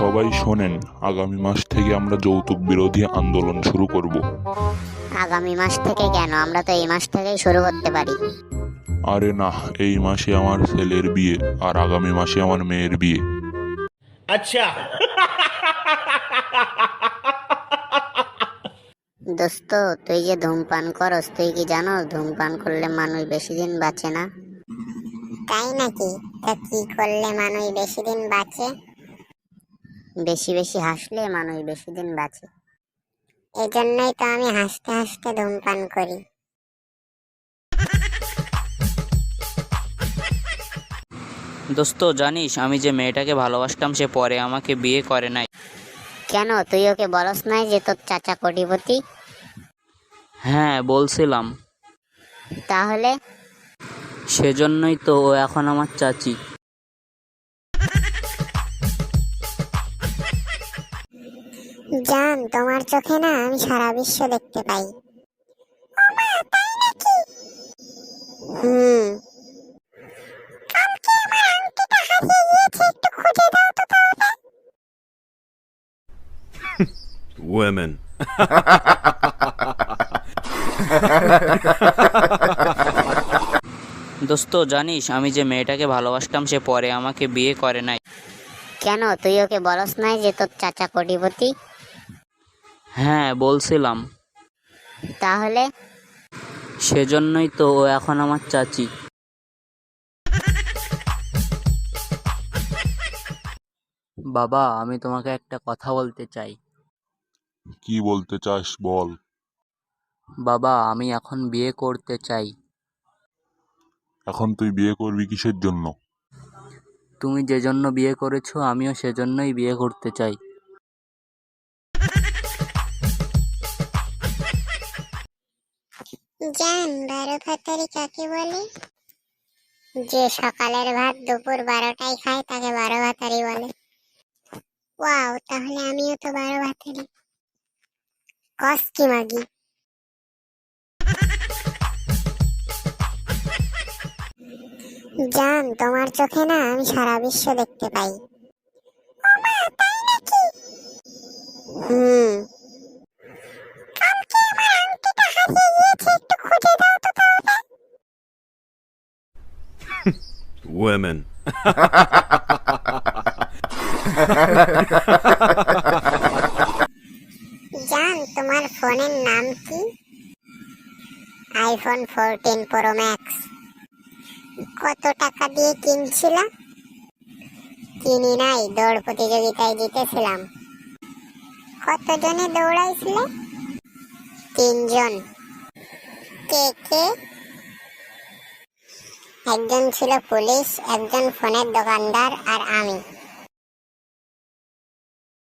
সবাই শোনেন, আগামী মাস থেকে আমরা যৌতুক বিরোধী আন্দোলন শুরু করব। আগামী মাস থেকে কেন? আমরা তো এই মাস থেকেই শুরু করতে পারি। আরে না, এই মাসে আমার ছেলের বিয়ে আর আগামী মাসে আমার মেয়ের বিয়ে। अच्छा। দোস্ত, তুই যে ধূমপান করস, তুই কি জানো ধূমপান করলে মানুষ বেশি দিন বাঁচে না? তাই নাকি? তা কি করলে মানুষ বেশি দিন বাঁচে? বেশি বেশি হাসলে মানুষ বেশি দিন বাঁচে। এজন্যই তো আমি হাসতে হাসতে ধূমপান করি। দোস্ত, জানিস আমি যে মেয়েটাকে ভালোবাসতাম সে পরে আমাকে বিয়ে করে নাই। কেন, তুই ওকে বলস নাই যে তোর চাচা কোটিপতি? হ্যাঁ, বলছিলাম। তাহলে? সেজন্যই তো ও এখন আমার চাচি। জান, তোমার চোখে না আমি সারা বিশ্ব দেখতে পাই। হুম। কালকে আমার আংটিটা হারিয়ে গিয়েছে, একটু খুঁজে দাও তো তাহলে। Women. দোস্ত, জানিস আমি যে মেয়েটাকে ভালোবাসতাম সে পরে আমাকে বিয়ে করে নাই। কেন, তুই ওকে বলস নাই যে তোর চাচা কোটিপতি? হ্যাঁ, বলছিলাম। তাহলে? সেজন্যই তো ও এখন আমার চাচি। বাবা, আমি তোমাকে একটা কথা বলতে চাই। কি বলতে চাস বল। বাবা, আমি এখন বিয়ে করতে চাই। এখন তুই বিয়ে করবি কিসের জন্য? তুমি যে জন্য বিয়ে করেছো আমিও সেজন্যই বিয়ে করতে চাই। জান, 12 ভাতারি কাকে বলে? যে সকালের ভাত দুপুর 12টায় খায় তাকে 12 ভাতারি বলে। ওয়াও, তাহলে আমিও তো 12 ভাতারি। কস কি মাগি? জান, তোমার চোখে না আমি সারা বিশ্ব দেখতে পাই। তাই নাকি? হুম। কালকে আমার আংটিটা হারিয়ে গিয়েছে, একটু খুঁজে দাও তো তাহলে। Women. জান, তোমার ফোনের নাম কি? IPhone 14 pro max. কত টাকা দিয়ে কিনছিলা? কিনি নাই, দৌড় প্রতিযোগিতায় জিতেছিলাম। কতজনে দৌড়াইছিলে? 3 জন। কে কে? একজন ছিল পুলিশ, একজন ফোনের দোকানদার আর আমি।